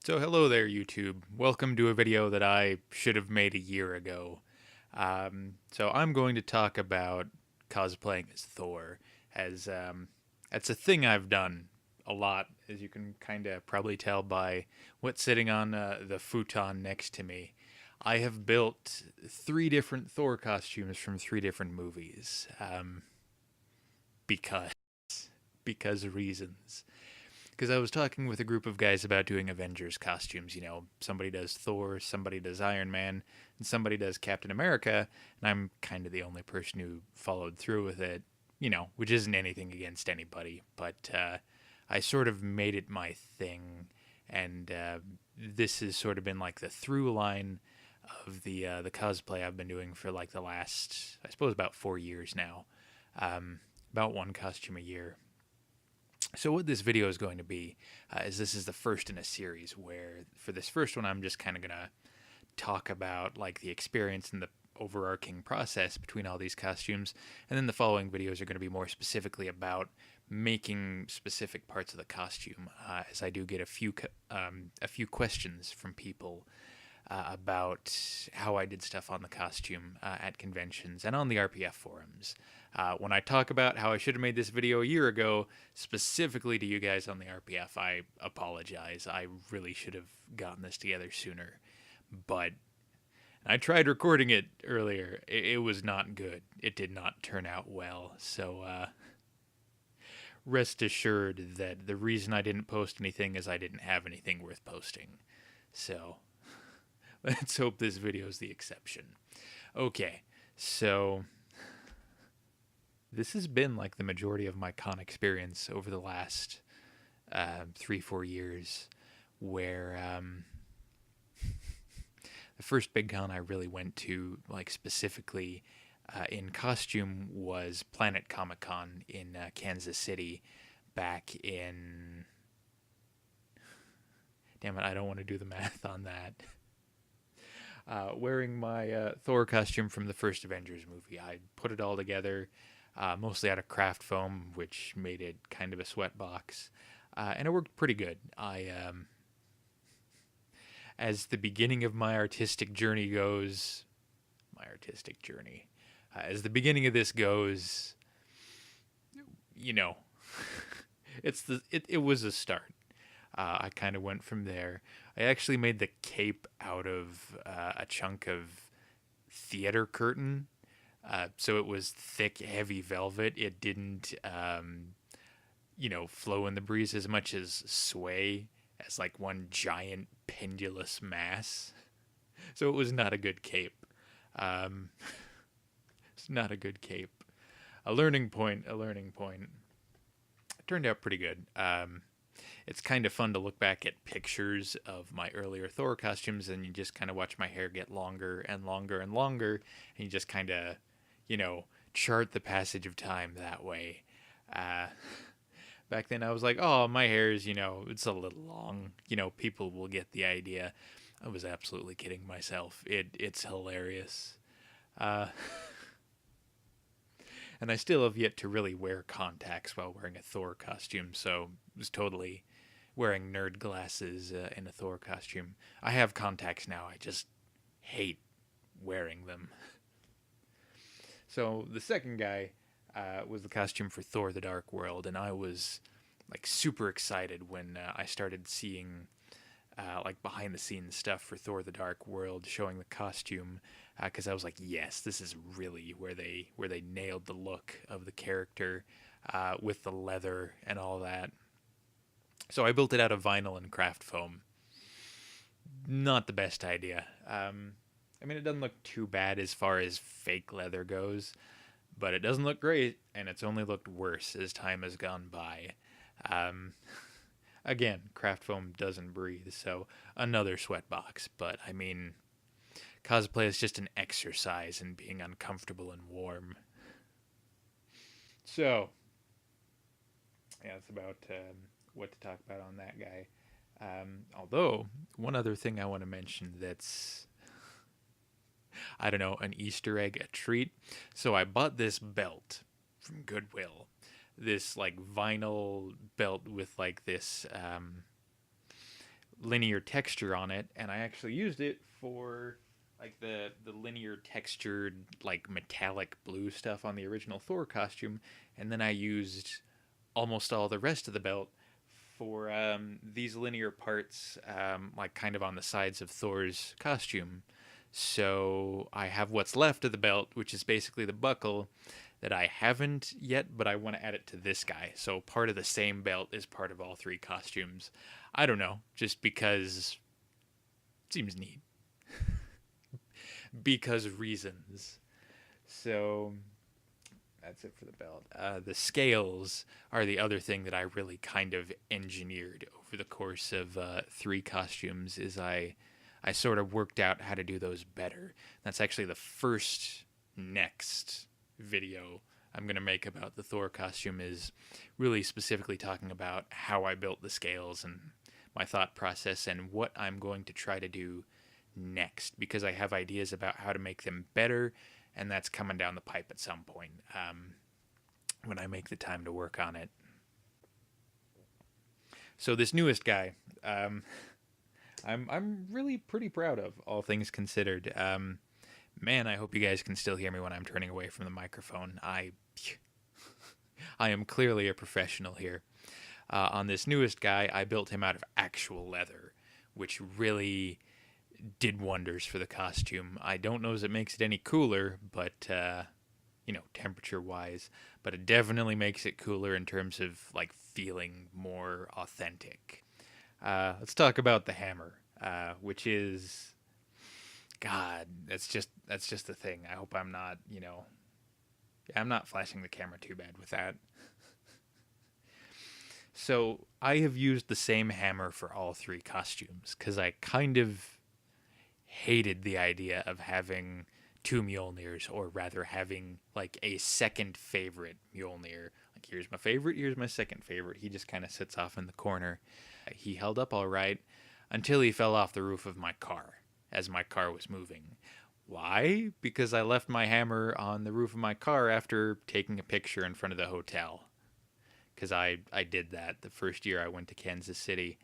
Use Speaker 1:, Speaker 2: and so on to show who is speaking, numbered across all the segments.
Speaker 1: So hello there, YouTube. Welcome to a video that I should have made a year ago. So I'm going to talk about cosplaying as Thor, as that's a thing I've done a lot, as you can kind of probably tell by what's sitting on the futon next to me. I have built three different Thor costumes from three different movies, because because reasons. Because I was talking with a group of guys about doing Avengers costumes. You know, somebody does Thor, somebody does Iron Man, and somebody does Captain America, and I'm kind of the only person who followed through with it, which isn't anything against anybody, but I sort of made it my thing, and this has sort of been like the through line of the cosplay I've been doing for like the last, I suppose, about 4 years now. About one costume a year. So what this video is going to be is this is the first in a series where for this first one I'm just kind of going to talk about like the experience and the overarching process between all these costumes, and then the following videos are going to be more specifically about making specific parts of the costume, as I do get a few questions from people about how I did stuff on the costume at conventions and on the RPF forums. When I talk about how I should have made this video a year ago, specifically to you guys on the RPF, I apologize. I really should have gotten this together sooner. But I tried recording it earlier. It was not good. It did not turn out well. So rest assured that the reason I didn't post anything is I didn't have anything worth posting. So let's hope this video is the exception. Okay, so this has been like the majority of my con experience over the last 3-4 years, where the first big con I really went to, like specifically in costume, was Planet Comicon in Kansas City back in. Damn it, I don't want to do the math on that. Wearing my Thor costume from the first Avengers movie. I put it all together, mostly out of craft foam, which made it kind of a sweat box, and it worked pretty good. As the beginning of my artistic journey goes, as the beginning of this goes, you know, it was a start. I kind of went from there. I actually made the cape out of a chunk of theater curtain. So it was thick, heavy velvet. It didn't, flow in the breeze as much as sway as like one giant pendulous mass. So it was not a good cape. It's not a good cape. A learning point, a learning point. It turned out pretty good. It's kind of fun to look back at pictures of my earlier Thor costumes, and you just kind of watch my hair get longer and longer and longer, and you just kind of, chart the passage of time that way. Uh, Back then I was like, oh, my hair is, it's a little long. People will get the idea. I was absolutely kidding myself. It's hilarious. Uh, and I still have yet to really wear contacts while wearing a Thor costume, so it was totally wearing nerd glasses in a Thor costume. I have contacts now. I just hate wearing them. So the second guy was the costume for Thor: The Dark World, and I was like super excited when I started seeing like behind the scenes stuff for Thor: The Dark World, showing the costume, because I was like, yes, this is really where they nailed the look of the character with the leather and all that. So I built it out of vinyl and craft foam. Not the best idea. I mean, it doesn't look too bad as far as fake leather goes, but it doesn't look great, and it's only looked worse as time has gone by. Um, Again, craft foam doesn't breathe, so another sweat box. But I mean, cosplay is just an exercise in being uncomfortable and warm. So, yeah, that's about what to talk about on that guy. Although, one other thing I want to mention that's, I don't know, an Easter egg, a treat. So I bought this belt from Goodwill. This like vinyl belt with like this linear texture on it, and I actually used it for like the linear textured like metallic blue stuff on the original Thor costume, and then I used almost all the rest of the belt for these linear parts, like kind of on the sides of Thor's costume. So I have what's left of the belt, which is basically the buckle that I haven't yet, but I want to add it to this guy. So part of the same belt is part of all three costumes. I don't know, just because it seems neat. Because reasons. So that's it for the belt. The scales are the other thing that I really kind of engineered over the course of three costumes. Is I sort of worked out how to do those better. That's actually the first next video I'm going to make about the Thor costume, is really specifically talking about how I built the scales and my thought process and what I'm going to try to do next, because I have ideas about how to make them better, and that's coming down the pipe at some point when I make the time to work on it. So this newest guy, I'm really pretty proud of, all things considered. Man, I hope you guys can still hear me when I'm turning away from the microphone. I am clearly a professional here. On this newest guy, I built him out of actual leather, which really did wonders for the costume. I don't know if it makes it any cooler, but temperature-wise, but it definitely makes it cooler in terms of like feeling more authentic. Let's talk about the hammer, which is, God, that's just the thing. I hope I'm not, I'm not flashing the camera too bad with that. So I have used the same hammer for all three costumes because I kind of hated the idea of having two Mjolnirs, or rather having like a second favorite Mjolnir. Like, here's my favorite, here's my second favorite. He just kind of sits off in the corner. He held up all right until he fell off the roof of my car as my car was moving. Why? Because I left my hammer on the roof of my car after taking a picture in front of the hotel. Because I did that the first year I went to Kansas City.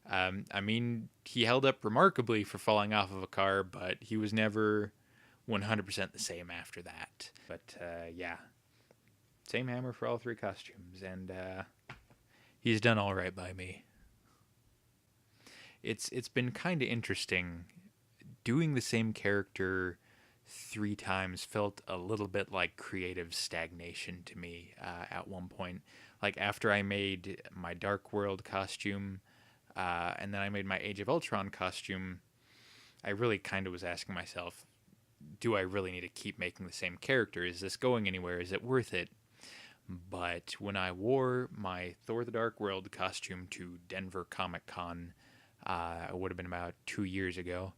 Speaker 1: I mean, he held up remarkably for falling off of a car, but he was never 100% the same after that. But yeah, same hammer for all three costumes, and he's done all right by me. It's been kind of interesting. Doing the same character three times felt a little bit like creative stagnation to me at one point. Like, after I made my Dark World costume, and then I made my Age of Ultron costume, I really kind of was asking myself, do I really need to keep making the same character? Is this going anywhere? Is it worth it? But when I wore my Thor the Dark World costume to Denver Comicon, it would have been about 2 years ago,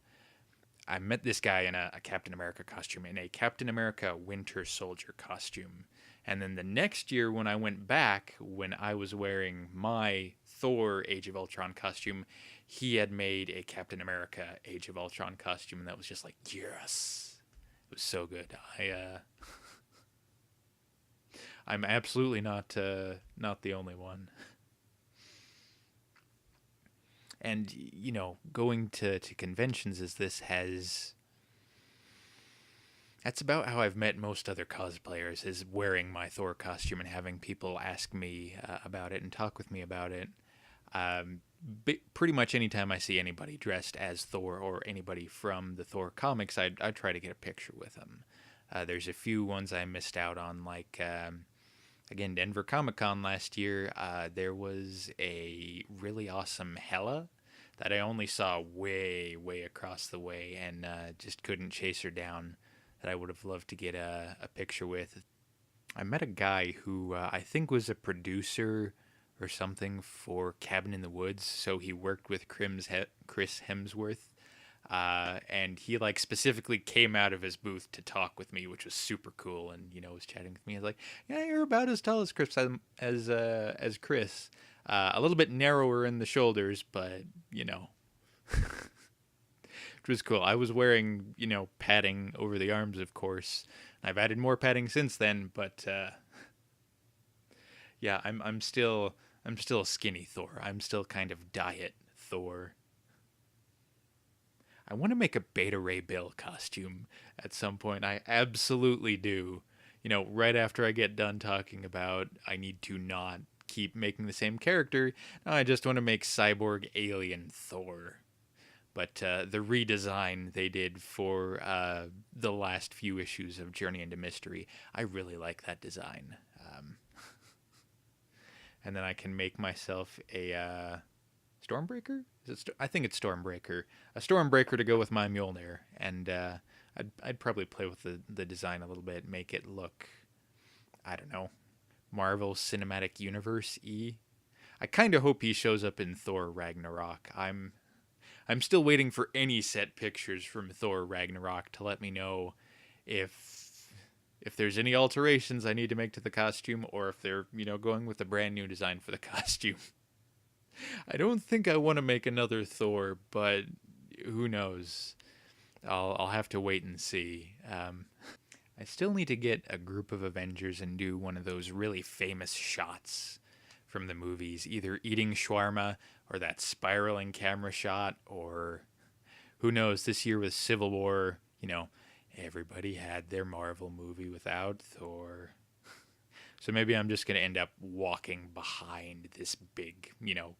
Speaker 1: I met this guy in a Captain America costume, in a Captain America Winter Soldier costume. And then the next year when I went back, when I was wearing my Thor Age of Ultron costume, he had made a Captain America Age of Ultron costume, and that was just like, yes. It was so good. I'm absolutely not the only one. And, going to conventions as this has... That's about how I've met most other cosplayers, is wearing my Thor costume and having people ask me about it and talk with me about it. Pretty much anytime I see anybody dressed as Thor, or anybody from the Thor comics, I try to get a picture with them. There's a few ones I missed out on, like... Again, Denver Comic-Con last year, there was a really awesome Hela that I only saw way, way across the way, and just couldn't chase her down, that I would have loved to get a picture with. I met a guy who I think was a producer or something for Cabin in the Woods, so he worked with Chris Hemsworth, and he like specifically came out of his booth to talk with me, which was super cool, and was chatting with me. I was like, yeah, you're about as tall as Chris, as Chris, a little bit narrower in the shoulders, but which was cool. I was wearing padding over the arms, of course. I've added more padding since then, but yeah, I'm still skinny Thor. I'm still kind of diet Thor. I want to make a Beta Ray Bill costume at some point. I absolutely do. Right after I get done talking about I need to not keep making the same character, now I just want to make cyborg alien Thor. But the redesign they did for the last few issues of Journey into Mystery, I really like that design. And then I can make myself a Stormbreaker. I think it's Stormbreaker. A Stormbreaker to go with my Mjolnir, and I'd probably play with the design a little bit, make it look, I don't know, Marvel Cinematic Universe I kind of hope he shows up in Thor Ragnarok. I'm still waiting for any set pictures from Thor Ragnarok to let me know if there's any alterations I need to make to the costume, or if they're going with a brand new design for the costume. I don't think I want to make another Thor, but who knows? I'll have to wait and see. I still need to get a group of Avengers and do one of those really famous shots from the movies, either eating shawarma or that spiraling camera shot, or who knows, this year with Civil War, everybody had their Marvel movie without Thor. So maybe I'm just going to end up walking behind this big,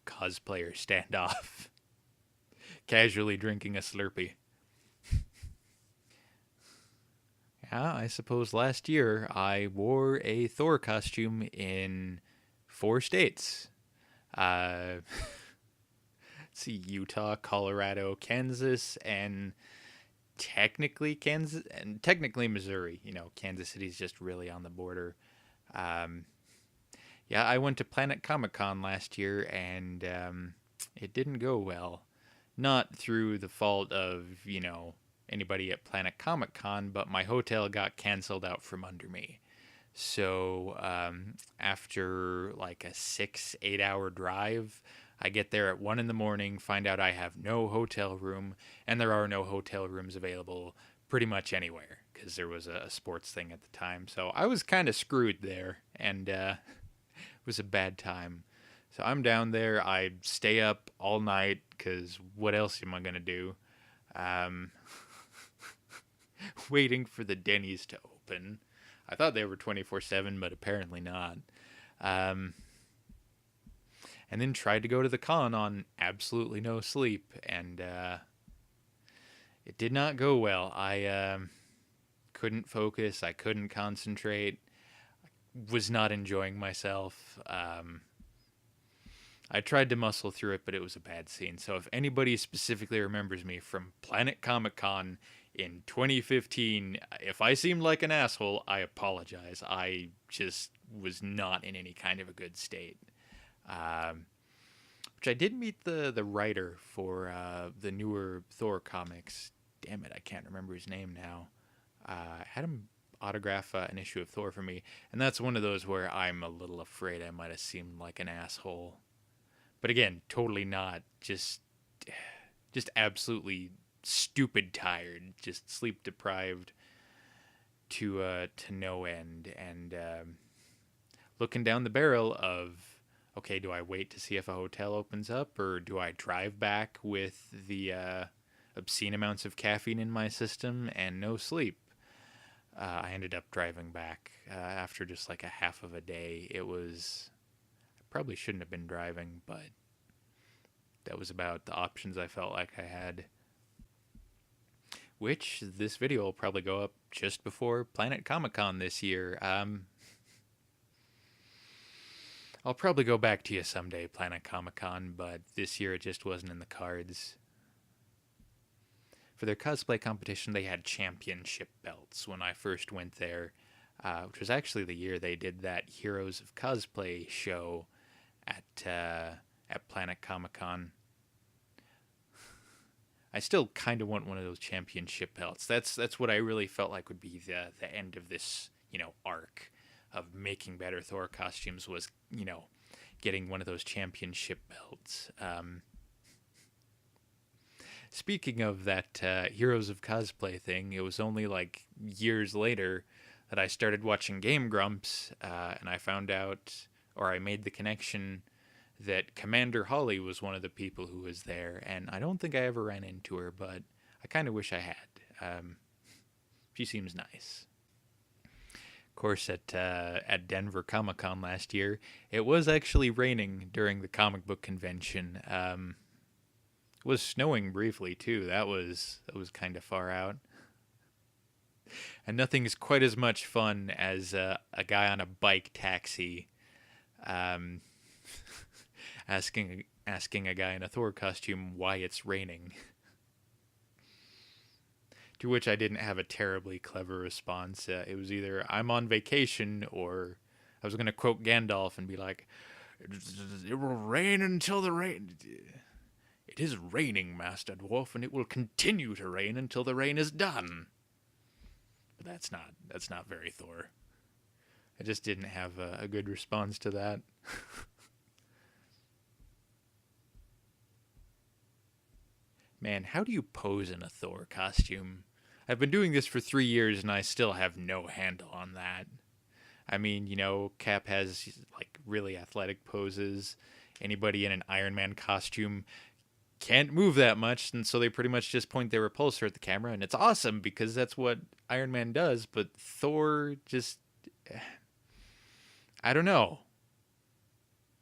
Speaker 1: cosplayer standoff, casually drinking a Slurpee. Yeah, I suppose last year I wore a Thor costume in 4 states. Let's see, Utah, Colorado, Kansas, and technically Missouri. Kansas City's just really on the border. Yeah, I went to Planet Comicon last year, and it didn't go well. Not through the fault of, anybody at Planet Comicon, but my hotel got canceled out from under me. So after like a 6-8 hour drive, I get there at 1 in the morning, find out I have no hotel room, and there are no hotel rooms available pretty much anywhere because there was a sports thing at the time. So I was kind of screwed there, and it was a bad time. So I'm down there. I stay up all night because what else am I going to do? Waiting for the Denny's to open. I thought they were 24/7, but apparently not. And then tried to go to the con on absolutely no sleep, and it did not go well. I couldn't focus. I couldn't concentrate. Was not enjoying myself. I tried to muscle through it, but it was a bad scene. So if anybody specifically remembers me from Planet Comic-Con in 2015, if I seemed like an asshole, I apologize. I just was not in any kind of a good state. Which I did meet the writer for the newer Thor comics. Damn it, I can't remember his name now. I had him autograph an issue of Thor for me, and that's one of those where I'm a little afraid I might have seemed like an asshole. But again, totally not. Just absolutely stupid tired, just sleep deprived to no end, and looking down the barrel of, okay, do I wait to see if a hotel opens up, or do I drive back with the obscene amounts of caffeine in my system and no sleep? I ended up driving back after just like a half of a day. I probably shouldn't have been driving, but that was about the options I felt like I had. Which this video will probably go up just before Planet Comic-Con this year. I'll probably go back to you someday, Planet Comic-Con, but this year it just wasn't in the cards. For their cosplay competition, they had championship belts when I first went there, which was actually the year they did that Heroes of Cosplay show at Planet Comic-Con. I still kind of want one of those championship belts. That's what I really felt like would be the end of this, arc of making better Thor costumes, was, getting one of those championship belts. Speaking of that Heroes of Cosplay thing, it was only like years later that I started watching Game Grumps, and I found out, or I made the connection, that Commander Holly was one of the people who was there, and I don't think I ever ran into her, but I kind of wish I had. She seems nice. Of course, at Denver Comicon last year, it was actually raining during the comic book convention. It was snowing briefly too. That was kind of far out. And nothing is quite as much fun as a guy on a bike taxi um, asking a guy in a Thor costume why it's raining. To which I didn't have a terribly clever response. It was either I'm on vacation or I was going to quote Gandalf and be like, "It will rain until the rain. It is raining, Master Dwarf, and it will continue to rain until the rain is done." But that's not very Thor. I just didn't have a good response to that. Man, how do you pose in a Thor costume? I've been doing this for 3 years and I still have no handle on that. I mean, Cap has like really athletic poses. Anybody in an Iron Man costume can't move that much, and so they pretty much just point their repulsor at the camera, and it's awesome because that's what Iron Man does. But Thor just, I don't know.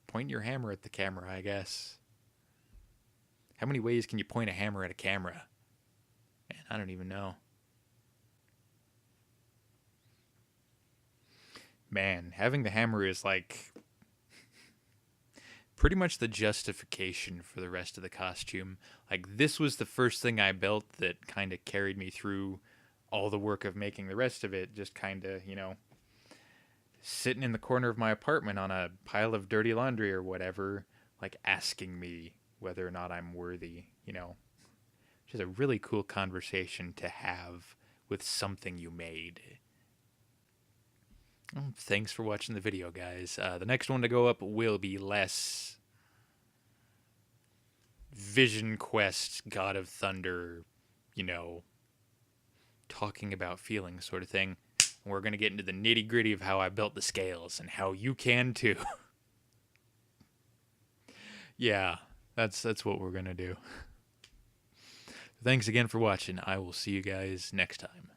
Speaker 1: Point your hammer at the camera, I guess. How many ways can you point a hammer at a camera? Man, I don't even know. Man, having the hammer is like pretty much the justification for the rest of the costume. Like, this was the first thing I built that kind of carried me through all the work of making the rest of it. Just kind of, sitting in the corner of my apartment on a pile of dirty laundry or whatever, like asking me whether or not I'm worthy, Which is a really cool conversation to have with something you made. Thanks for watching the video, guys. The next one to go up will be less Vision Quest, God of Thunder, talking about feelings sort of thing. And we're going to get into the nitty gritty of how I built the scales and how you can too. Yeah, that's what we're going to do. Thanks again for watching. I will see you guys next time.